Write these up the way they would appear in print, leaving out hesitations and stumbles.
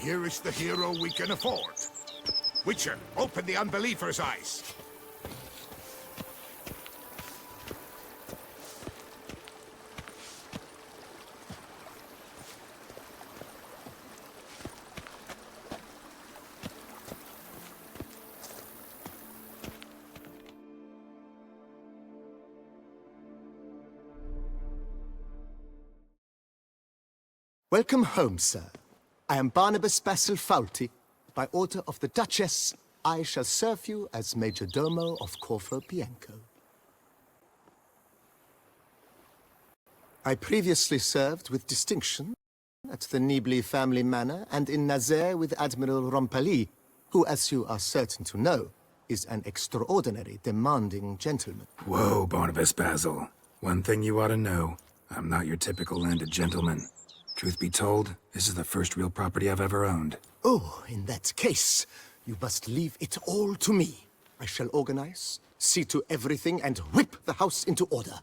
Here is the hero we can afford. Witcher, open the unbeliever's eyes. Welcome home, sir. I am Barnabas Basil Faulty. By order of the Duchess, I shall serve you as Major Domo of Corvo Bianco. I previously served with distinction at the Nibli family manor and in Nazaire with Admiral Rompali, who, as you are certain to know, is an extraordinary, demanding gentleman. Whoa, Barnabas Basil. One thing you ought to know. I'm not your typical landed gentleman. Truth be told, this is the first real property I've ever owned. Oh, in that case, you must leave it all to me. I shall organize, see to everything, and whip the house into order.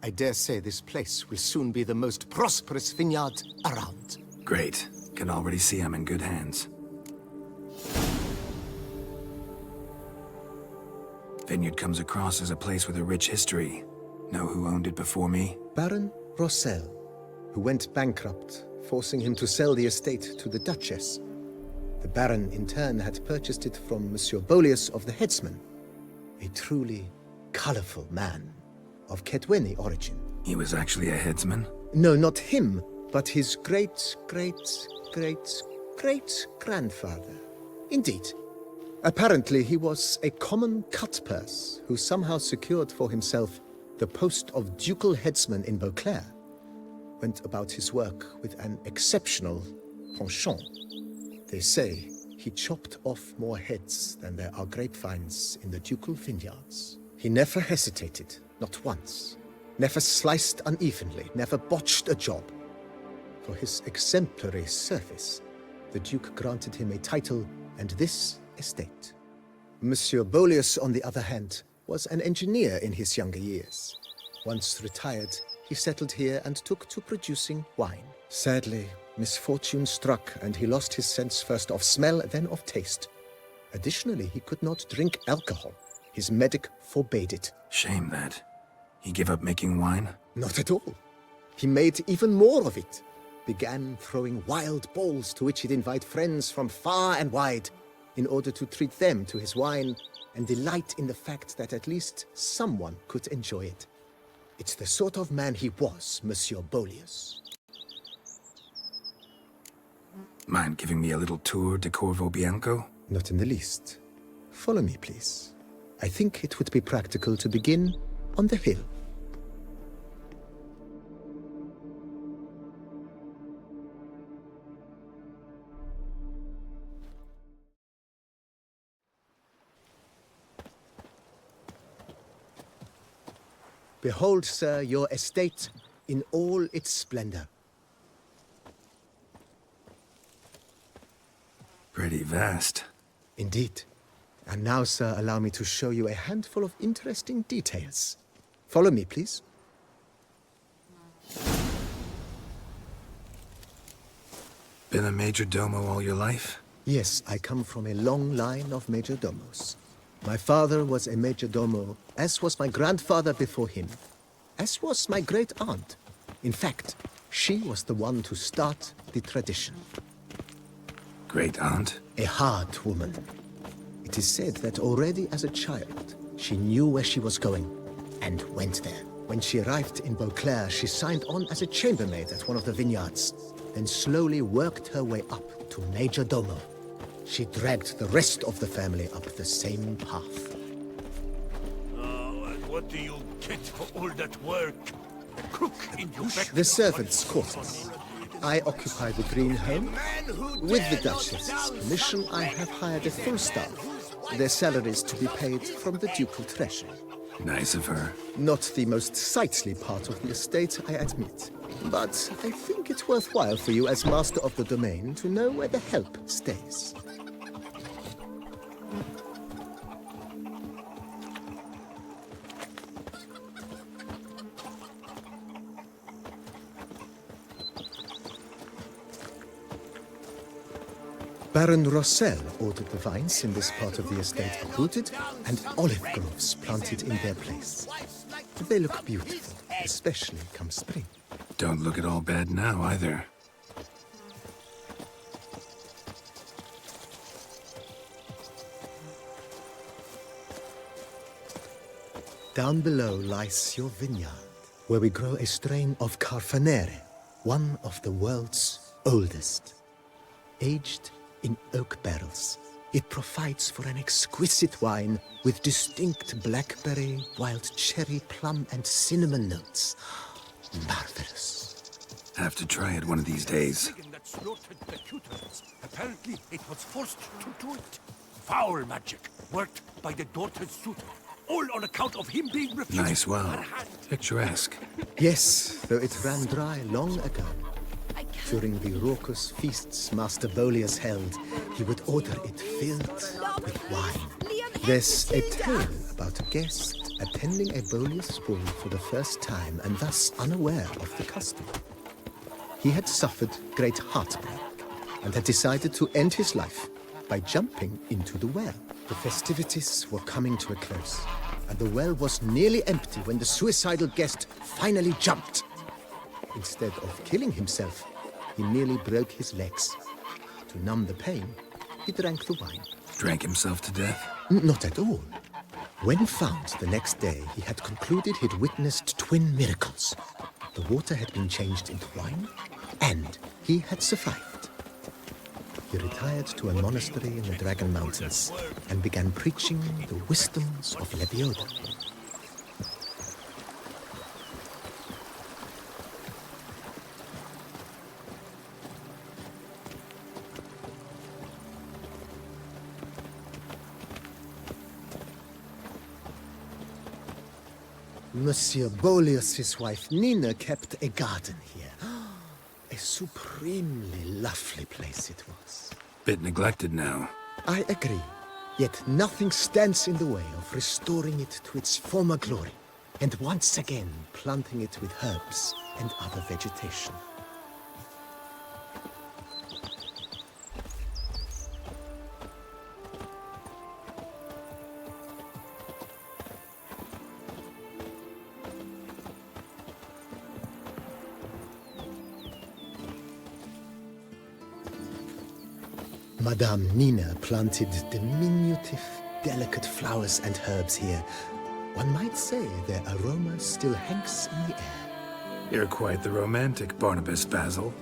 I dare say this place will soon be the most prosperous vineyard around. Great. Can already see I'm in good hands. Vineyard comes across as a place with a rich history. Know who owned it before me? Baron Rossel, who went bankrupt, forcing him to sell the estate to the Duchess. The Baron, in turn, had purchased it from Monsieur Bolius of the Headsman, a truly colorful man of Kedweni origin. He was actually a headsman? No, not him, but his great-great-great-great-grandfather. Indeed. Apparently, he was a common cutpurse who somehow secured for himself the post of ducal headsman in Beauclair. Went about his work with an exceptional penchant. They say he chopped off more heads than there are grapevines in the ducal vineyards. He never hesitated, not once. Never sliced unevenly, never botched a job. For his exemplary service, the Duke granted him a title and this estate. Monsieur Bolius, on the other hand, was an engineer in his younger years. Once retired, he settled here and took to producing wine. Sadly, misfortune struck and he lost his sense first of smell, then of taste. Additionally, he could not drink alcohol. His medic forbade it. Shame that. He gave up making wine? Not at all. He made even more of it. Began throwing wild balls to which he'd invite friends from far and wide in order to treat them to his wine and delight in the fact that at least someone could enjoy it. It's the sort of man he was, Monsieur Bolius. Mind giving me a little tour de Corvo Bianco? Not in the least. Follow me, please. I think it would be practical to begin on the hill. Behold, sir, your estate in all its splendor. Pretty vast. Indeed. And now, sir, allow me to show you a handful of interesting details. Follow me, please. Been a major domo all your life? Yes, I come from a long line of major domos. My father was a major domo, as was my grandfather before him, as was my great-aunt. In fact, she was the one to start the tradition. Great-aunt? A hard woman. It is said that already as a child, she knew where she was going, and went there. When she arrived in Beauclair, she signed on as a chambermaid at one of the vineyards, then slowly worked her way up to major domo. She dragged the rest of the family up the same path. Oh, and what do you get for all that work? A cook in your back. The servants' quarters. I occupy the green home. With the Duchess's permission, I have hired a full staff. Their salaries to be paid from the ducal treasury. Nice of her. Not the most sightly part of the estate, I admit. But I think it's worthwhile for you as master of the domain to know where the help stays. Baron Rossel ordered the vines in this part of the estate uprooted and olive groves planted in their place. They look beautiful, especially come spring. Don't look at all bad now, either. Down below lies your vineyard, where we grow a strain of Carfanere, one of the world's oldest. Aged in oak barrels, it provides for an exquisite wine with distinct blackberry, wild cherry, plum, and cinnamon notes. Marvelous. Have to try it one of these days. That slaughtered the tutors. Apparently, it was forced to do it. Foul magic, worked by the daughter's suitor. All on account of him being refused. Nice well. her hand. Picturesque. Yes, though it ran dry long ago. During the raucous feasts Master Bolius held, he would order it filled with wine. There's a tale about a guest attending a Bolius ball for the first time and thus unaware of the custom. He had suffered great heartbreak and had decided to end his life by jumping into the well. The festivities were coming to a close, and the well was nearly empty when the suicidal guest finally jumped. Instead of killing himself, he merely broke his legs. To numb the pain, he drank the wine. Drank himself to death? Not at all. When found the next day, he had concluded he'd witnessed twin miracles. The water had been changed into wine, and he had survived. He retired to a monastery in the Dragon Mountains and began preaching the wisdoms of Lebioda. Monsieur Bolius' wife Nina kept a garden here. A supremely lovely place it was. Bit neglected now. I agree. Yet nothing stands in the way of restoring it to its former glory, and once again planting it with herbs and other vegetation. Madame Nina planted diminutive, delicate flowers and herbs here. One might say their aroma still hangs in the air. You're quite the romantic, Barnabas Basil.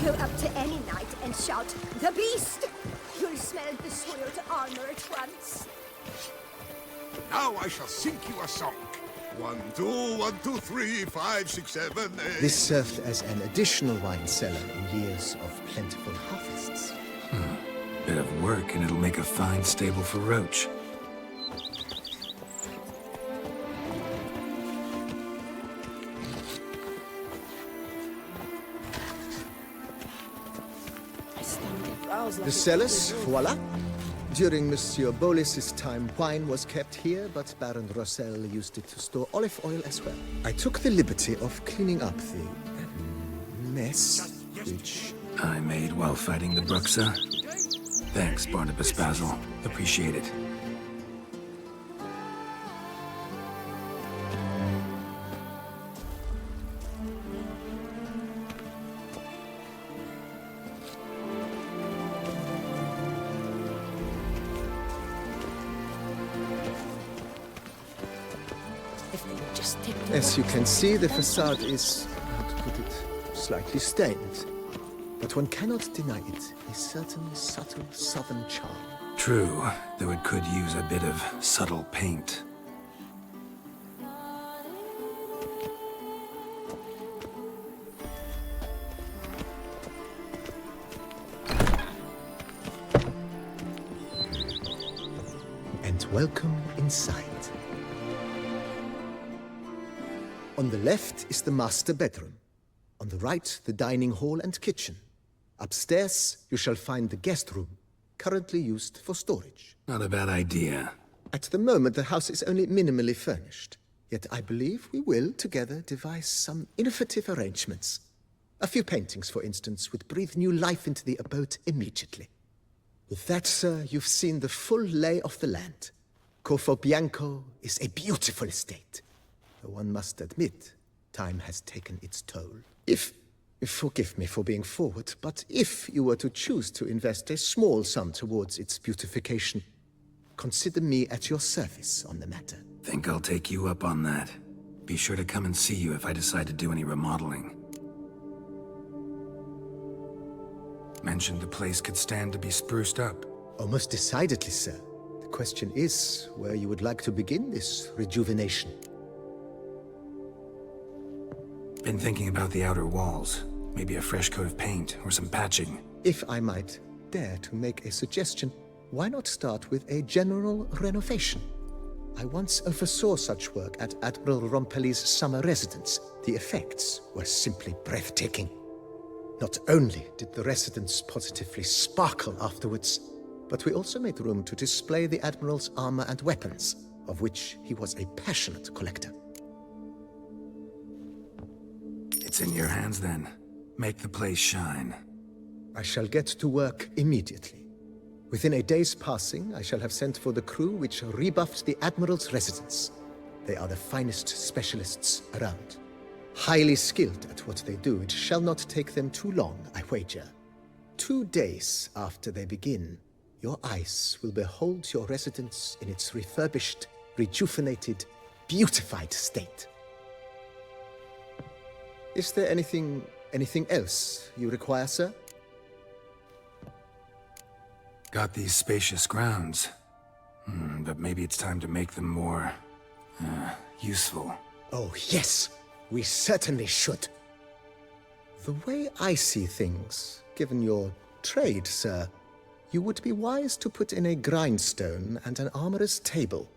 Go up to any knight and shout, "The beast!" You'll smell the soiled armor at once. Now I shall sing you a song. 1, 2, 1, 2, 3, 5, 6, 7, 8. This served as an additional wine cellar in years of plentiful harvests. Bit of work and it'll make a fine stable for Roach. The cellars, voila. During Monsieur Bolis's time, wine was kept here, but Baron Rossel used it to store olive oil as well. I took the liberty of cleaning up the mess, which... I made while fighting the Bruxa. Thanks, Barnabas Basil. Appreciate it. As you can see, the facade is, how to put it, slightly stained. But one cannot deny it, a certain subtle southern charm. True, though it could use a bit of subtle paint. And Welcome inside. On the left is the master bedroom. On the right, the dining hall and kitchen. Upstairs, you shall find the guest room, currently used for storage. Not a bad idea. At the moment, the house is only minimally furnished. Yet I believe we will, together, devise some innovative arrangements. A few paintings, for instance, would breathe new life into the abode immediately. With that, sir, you've seen the full lay of the land. Corfo Bianco is a beautiful estate. Though one must admit, time has taken its toll. Forgive me for being forward, but if you were to choose to invest a small sum towards its beautification, consider me at your service on the matter. Think I'll take you up on that. Be sure to come and see you if I decide to do any remodeling. Mentioned the place could stand to be spruced up. Oh, most decidedly, sir. The question is where you would like to begin this rejuvenation. Been thinking about the outer walls. Maybe a fresh coat of paint or some patching. If I might dare to make a suggestion, why not start with a general renovation? I once oversaw such work at Admiral Rompelli's summer residence. The effects were simply breathtaking. Not only did the residence positively sparkle afterwards, but we also made room to display the Admiral's armor and weapons, of which he was a passionate collector. It's in your hands then. Make the place shine. I shall get to work immediately. Within a day's passing, I shall have sent for the crew which rebuffed the Admiral's residence. They are the finest specialists around. Highly skilled at what they do, it shall not take them too long, I wager. 2 days after they begin, your eyes will behold your residence in its refurbished, rejuvenated, beautified state. Is there anything else you require, sir? Got these spacious grounds. But maybe it's time to make them more... useful. Oh, yes! We certainly should. The way I see things, given your trade, sir, you would be wise to put in a grindstone and an armorer's table.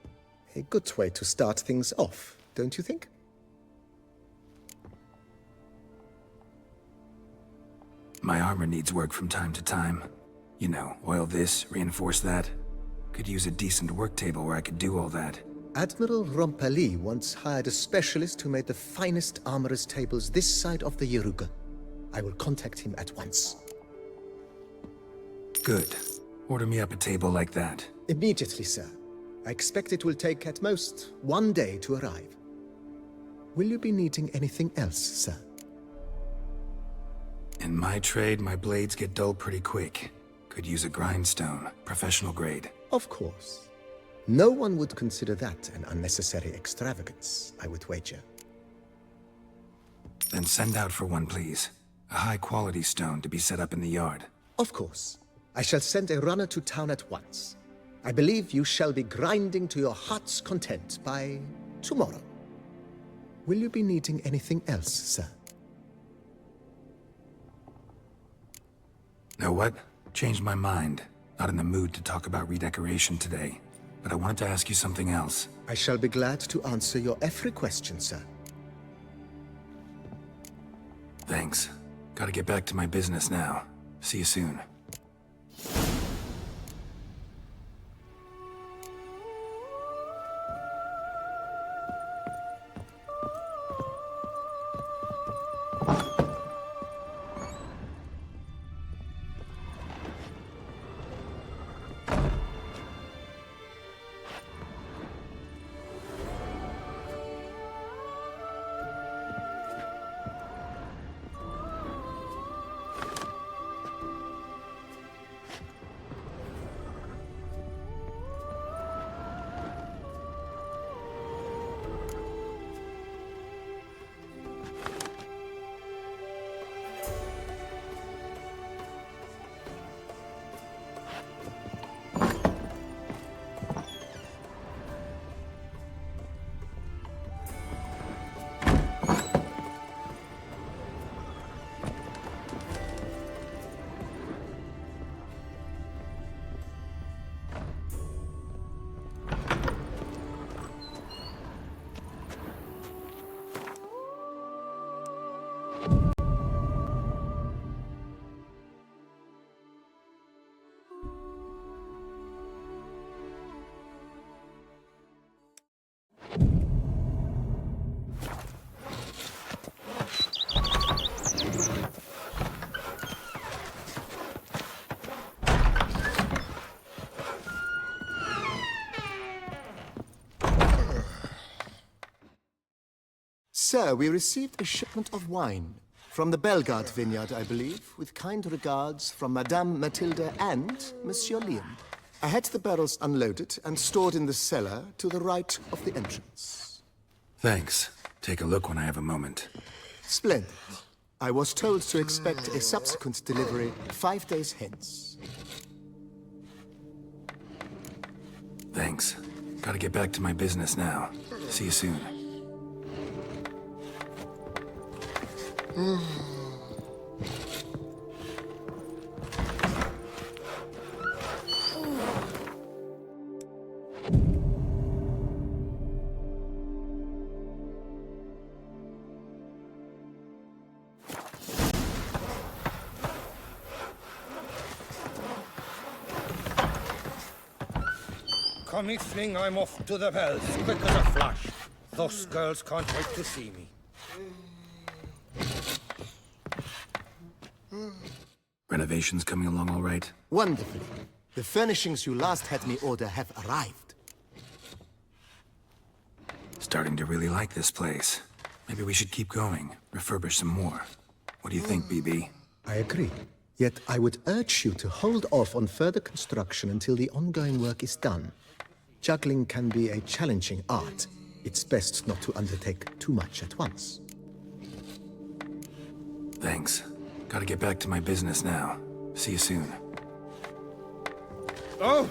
A good way to start things off, don't you think? My armor needs work from time to time. You know, oil this, reinforce that. Could use a decent work table where I could do all that. Admiral Rompelli once hired a specialist who made the finest armorer's tables this side of the Yeruga. I will contact him at once. Good. Order me up a table like that. Immediately, sir. I expect it will take at most 1 day to arrive. Will you be needing anything else, sir? In my trade, my blades get dull pretty quick. Could use a grindstone, professional grade. Of course. No one would consider that an unnecessary extravagance, I would wager. Then send out for one, please. A high-quality stone to be set up in the yard. Of course. I shall send a runner to town at once. I believe you shall be grinding to your heart's content by tomorrow. Will you be needing anything else, sir? Know what? Changed my mind. Not in the mood to talk about redecoration today. But I wanted to ask you something else. I shall be glad to answer your every question, sir. Thanks. Gotta get back to my business now. See you soon. Sir, we received a shipment of wine from the Bellegarde vineyard, I believe, with kind regards from Madame Matilda and Monsieur Liam. I had the barrels unloaded and stored in the cellar to the right of the entrance. Thanks. Take a look when I have a moment. Splendid. I was told to expect a subsequent delivery 5 days hence. Thanks. Gotta get back to my business now. See you soon. Come, Evening, I'm off to the bells, quick as a flash. Those girls can't wait to see me. Renovations coming along all right? Wonderfully. The furnishings you last had me order have arrived. Starting to really like this place. Maybe we should keep going, refurbish some more. What do you think, BB? I agree. Yet I would urge you to hold off on further construction until the ongoing work is done. Juggling can be a challenging art. It's best not to undertake too much at once. Thanks. Gotta get back to my business now. See you soon. Oh!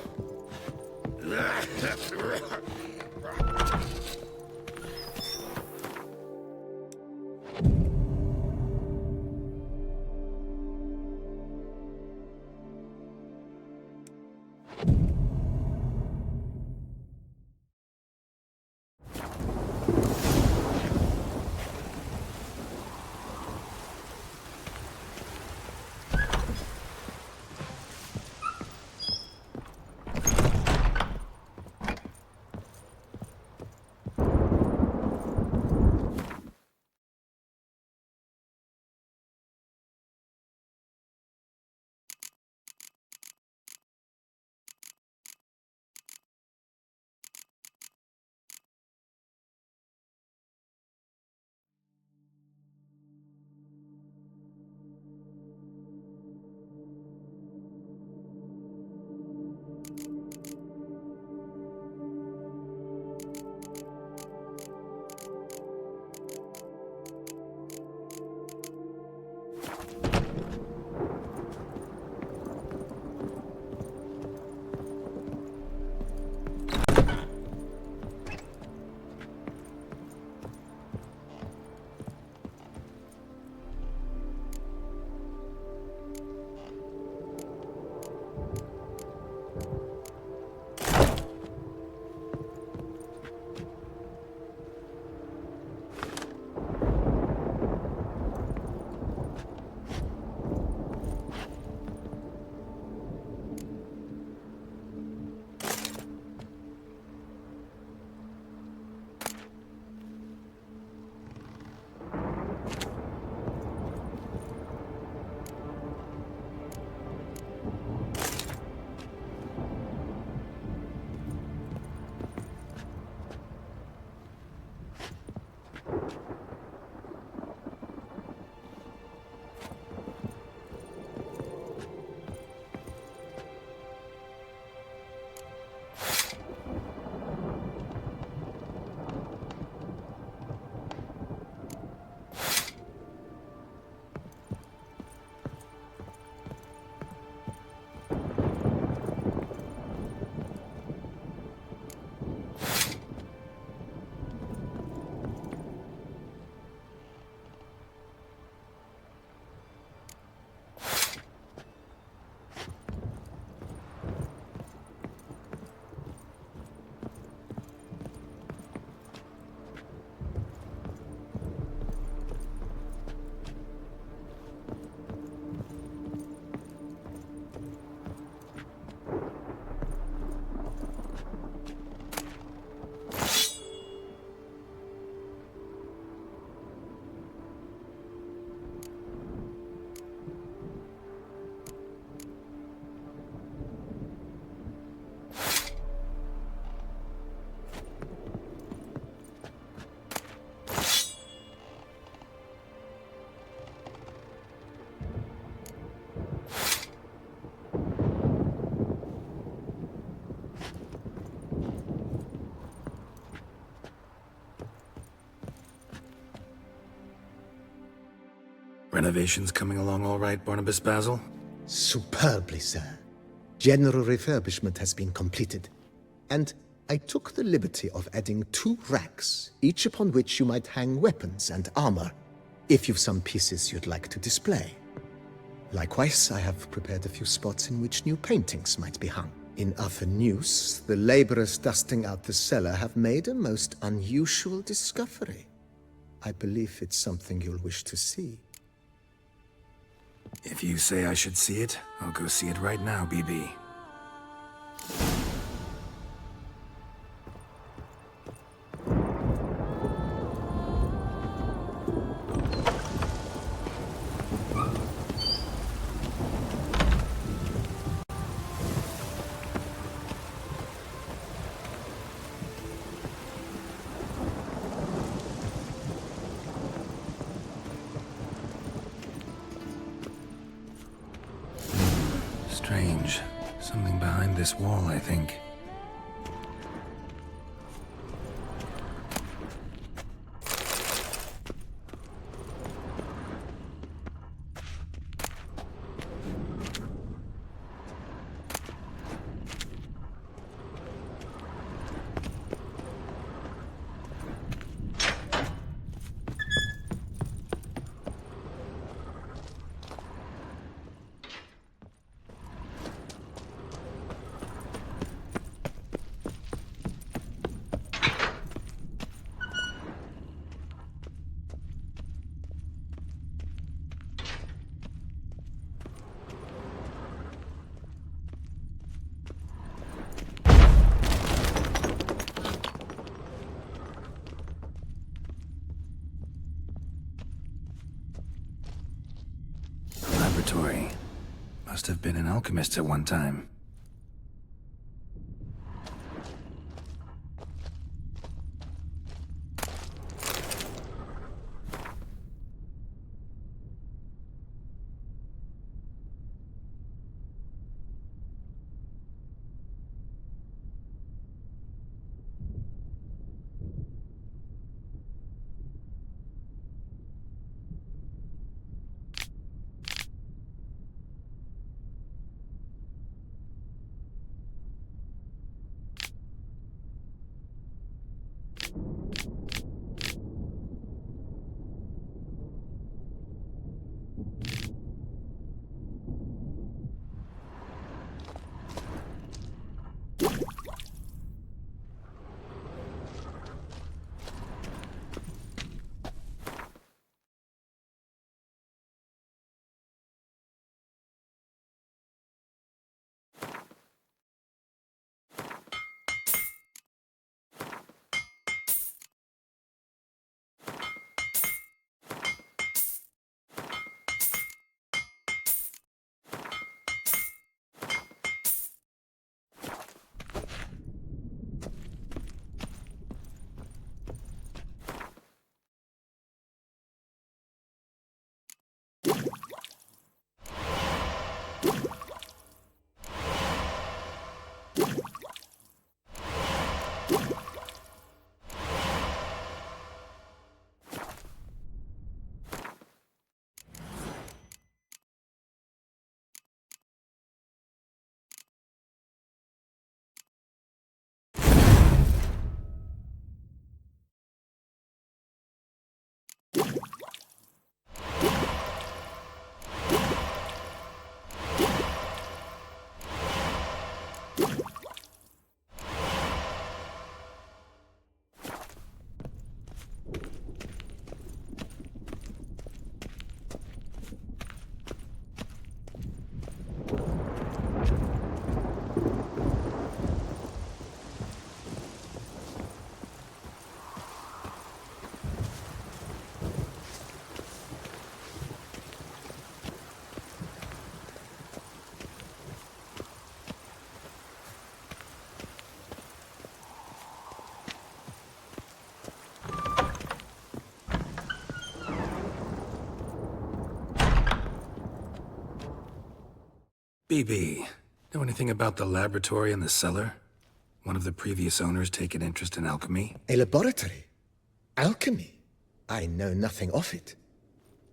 Renovations coming along all right, Barnabas Basil? Superbly, sir. General refurbishment has been completed. And I took the liberty of adding 2 racks, each upon which you might hang weapons and armor, if you've some pieces you'd like to display. Likewise, I have prepared a few spots in which new paintings might be hung. In other news, the laborers dusting out the cellar have made a most unusual discovery. I believe it's something you'll wish to see. If you say I should see it, I'll go see it right now, BB. Strange. Something behind this wall, I think. Laboratory. Must have been an alchemist at one time. BB, know anything about the laboratory in the cellar? One of the previous owners take an interest in alchemy? A laboratory? Alchemy? I know nothing of it.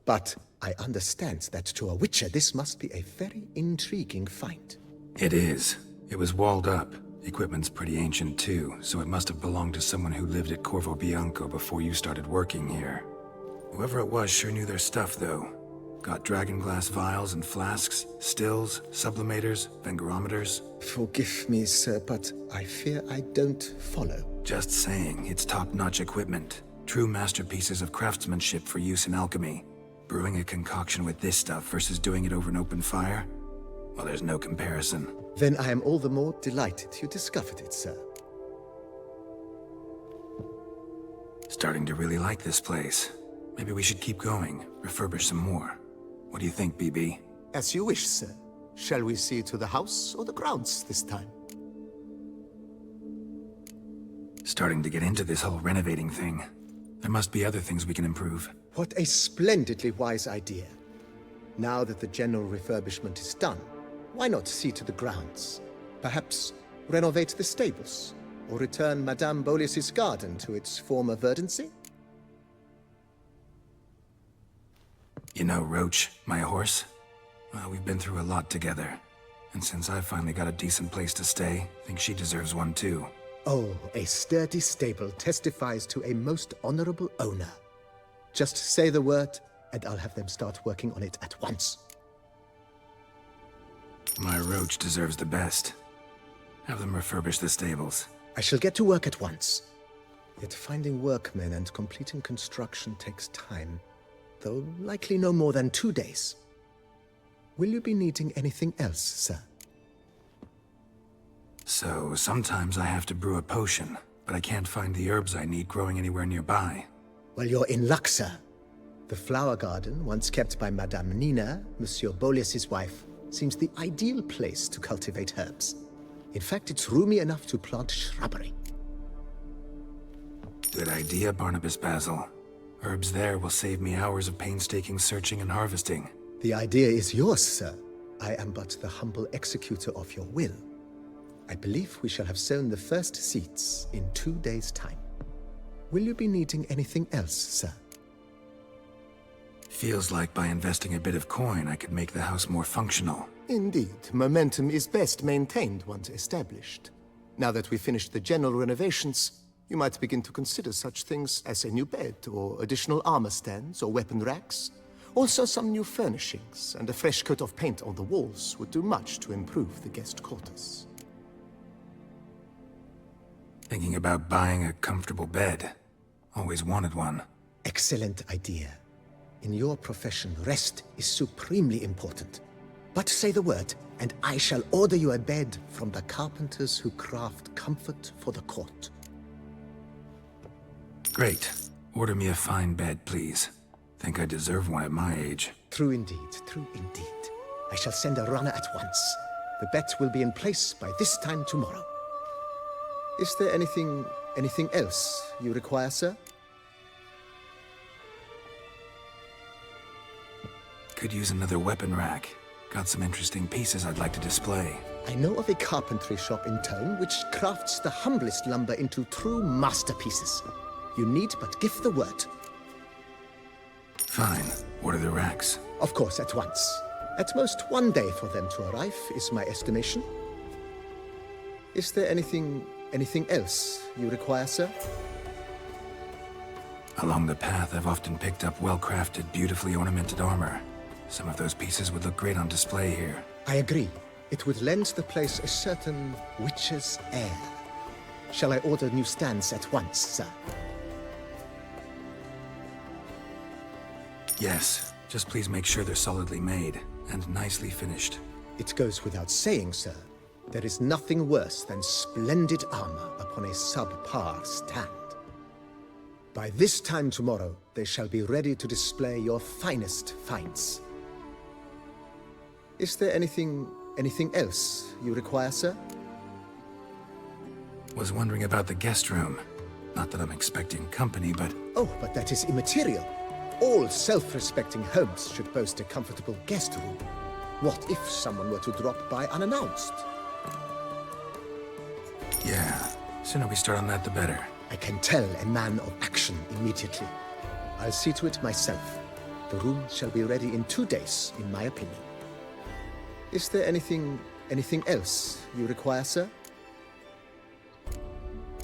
But I understand that to a witcher this must be a very intriguing find. It is. It was walled up. Equipment's pretty ancient too, so it must have belonged to someone who lived at Corvo Bianco before you started working here. Whoever it was sure knew their stuff, though. Got dragonglass vials and flasks, stills, sublimators, vengerometers. Forgive me, sir, but I fear I don't follow. Just saying, it's top-notch equipment. True masterpieces of craftsmanship for use in alchemy. Brewing a concoction with this stuff versus doing it over an open fire? Well, there's no comparison. Then I am all the more delighted you discovered it, sir. Starting to really like this place. Maybe we should keep going, refurbish some more. What do you think, BB? As you wish, sir. Shall we see to the house or the grounds this time? Starting to get into this whole renovating thing. There must be other things we can improve. What a splendidly wise idea. Now that the general refurbishment is done, why not see to the grounds? Perhaps renovate the stables, or return Madame Bolis's garden to its former verdancy? You know Roach, my horse? Well, we've been through a lot together. And since I've finally got a decent place to stay, I think she deserves one too. Oh, a sturdy stable testifies to a most honorable owner. Just say the word, and I'll have them start working on it at once. My Roach deserves the best. Have them refurbish the stables. I shall get to work at once. Yet finding workmen and completing construction takes time, though likely no more than 2 days. Will you be needing anything else, sir? So, sometimes I have to brew a potion, but I can't find the herbs I need growing anywhere nearby. Well, you're in luck, sir. The flower garden, once kept by Madame Nina, Monsieur Bolis's wife, seems the ideal place to cultivate herbs. In fact, it's roomy enough to plant shrubbery. Good idea, Barnabas Basil. Herbs there will save me hours of painstaking searching and harvesting. The idea is yours, sir. I am but the humble executor of your will. I believe we shall have sown the first seeds in 2 days' time. Will you be needing anything else, sir? Feels like by investing a bit of coin, I could make the house more functional. Indeed, momentum is best maintained once established. Now that we've finished the general renovations, you might begin to consider such things as a new bed, or additional armor stands, or weapon racks. Also, some new furnishings and a fresh coat of paint on the walls would do much to improve the guest quarters. Thinking about buying a comfortable bed. Always wanted one. Excellent idea. In your profession, rest is supremely important. But say the word, and I shall order you a bed from the carpenters who craft comfort for the court. Great. Order me a fine bed, please. Think I deserve one at my age. True indeed, true indeed. I shall send a runner at once. The bet will be in place by this time tomorrow. Is there anything else you require, sir? Could use another weapon rack. Got some interesting pieces I'd like to display. I know of a carpentry shop in town which crafts the humblest lumber into true masterpieces. You need but give the word. Fine. Order the racks. Of course, at once. At most 1 day for them to arrive, is my estimation. Is there anything else you require, sir? Along the path, I've often picked up well-crafted, beautifully ornamented armor. Some of those pieces would look great on display here. I agree. It would lend the place a certain witch's air. Shall I order new stands at once, sir? Yes. Just please make sure they're solidly made and nicely finished. It goes without saying, sir. There is nothing worse than splendid armor upon a subpar stand. By this time tomorrow, they shall be ready to display your finest finds. Is there anything else you require, sir? Was wondering about the guest room. Not that I'm expecting company, but... Oh, but that is immaterial. All self-respecting homes should boast a comfortable guest room. What if someone were to drop by unannounced? Yeah, sooner we start on that, the better. I can tell a man of action immediately. I'll see to it myself. The room shall be ready in 2 days, in my opinion. Is there anything else you require, sir?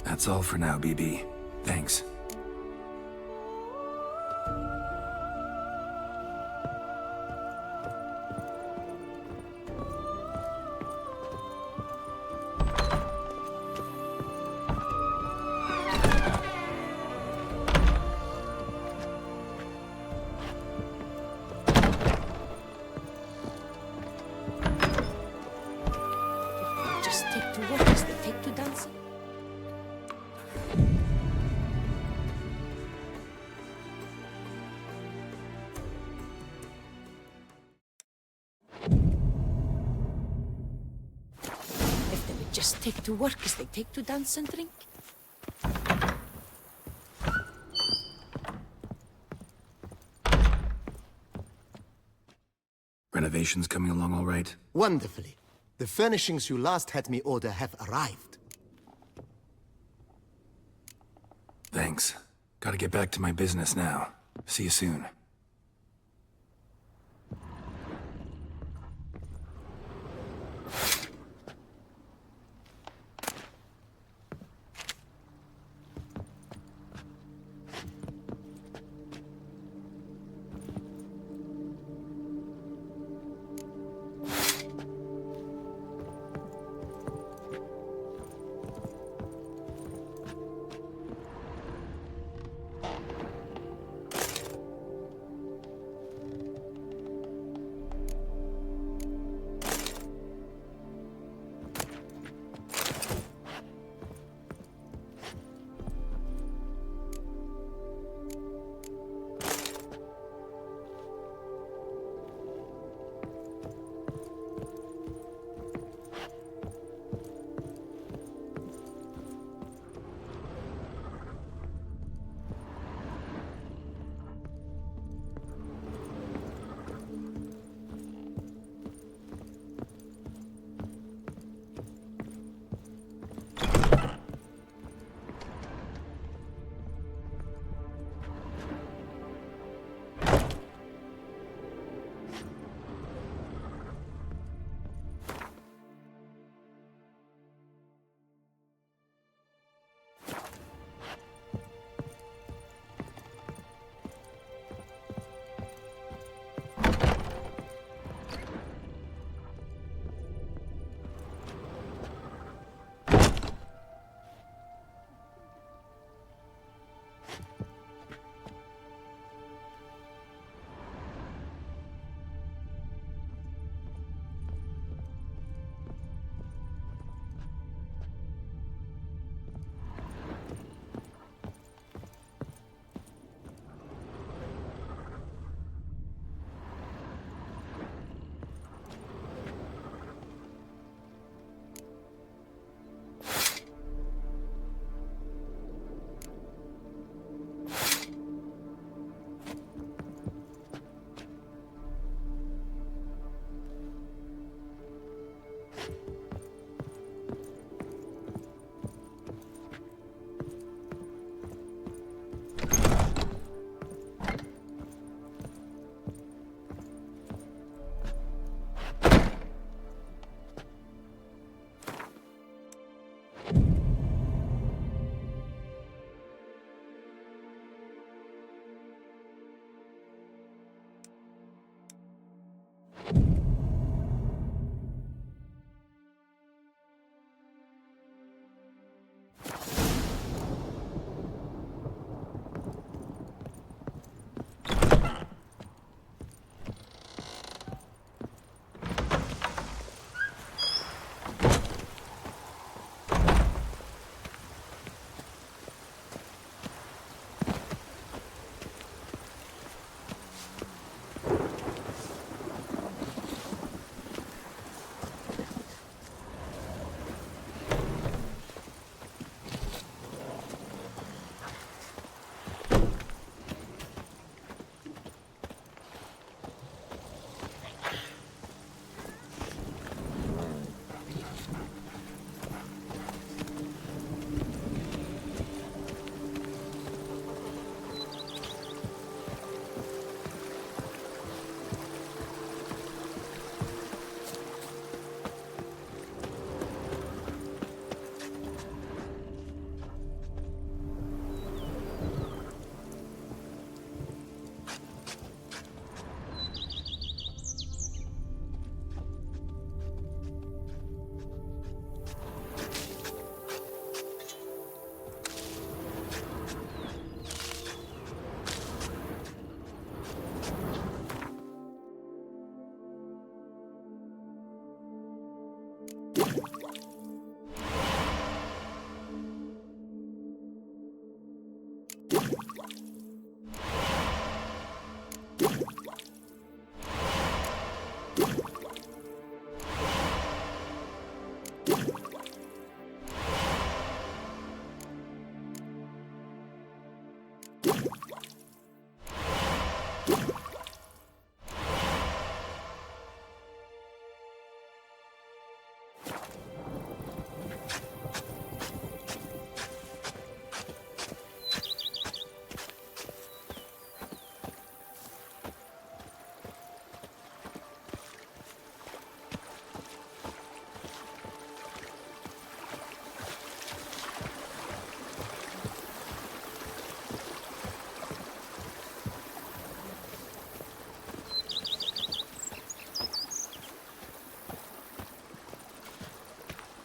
That's all for now, BB. Thanks. Just take to work as they take to dancing. If they would just take to work as they take to dance and drink. Renovations coming along all right? Wonderfully. The furnishings you last had me order have arrived. Thanks. Gotta get back to my business now. See you soon.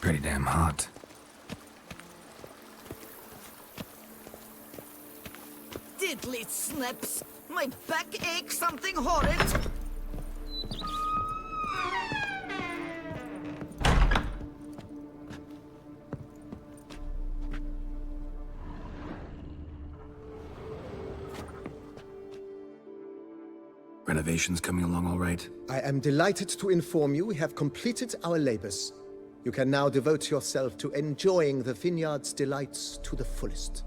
Pretty damn hot. Diddly snaps! My back aches something horrid! Renovations coming along all right? I am delighted to inform you we have completed our labors. You can now devote yourself to enjoying the vineyard's delights to the fullest.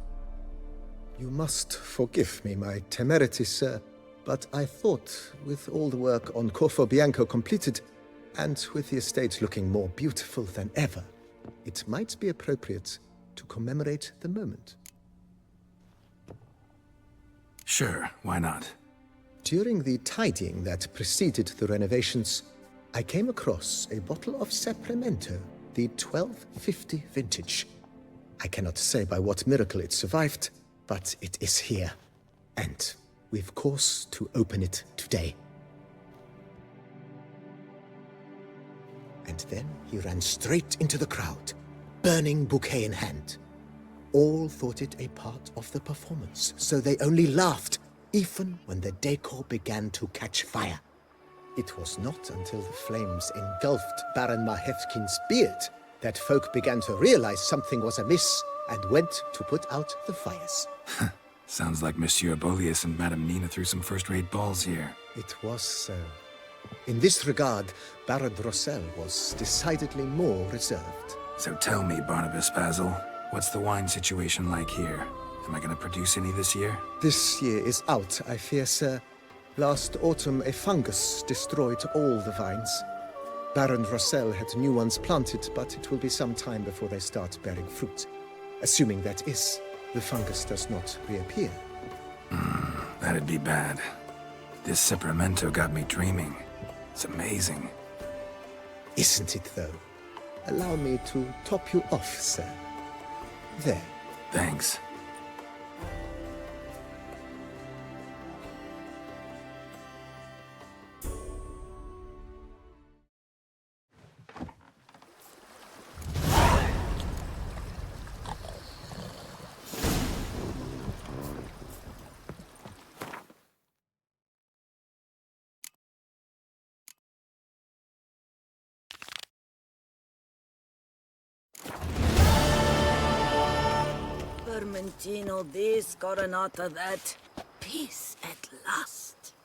You must forgive me my temerity, sir, but I thought, with all the work on Corvo Bianco completed, and with the estate looking more beautiful than ever, it might be appropriate to commemorate the moment. Sure, why not? During the tidying that preceded the renovations, I came across a bottle of Sapramento, the 1250 vintage. I cannot say by what miracle it survived, but it is here, and we've cause to open it today. And then he ran straight into the crowd, burning bouquet in hand. All thought it a part of the performance, so they only laughed, even when the decor began to catch fire. It was not until the flames engulfed Baron Mahevkin's beard that folk began to realize something was amiss and went to put out the fires. Sounds like Monsieur Bolius and Madame Nina threw some first-rate balls here. It was so. In this regard, Baron Rossel was decidedly more reserved. So tell me, Barnabas Basil, what's the wine situation like here? Am I gonna produce any this year? This year is out, I fear, sir. Last autumn, a fungus destroyed all the vines. Baron Rossel had new ones planted, but it will be some time before they start bearing fruit. Assuming that is, the fungus does not reappear. That'd be bad. This Sapramento got me dreaming. It's amazing. Isn't it, though? Allow me to top you off, sir. There. Thanks. Vermentino this, Coronata that. Peace at last.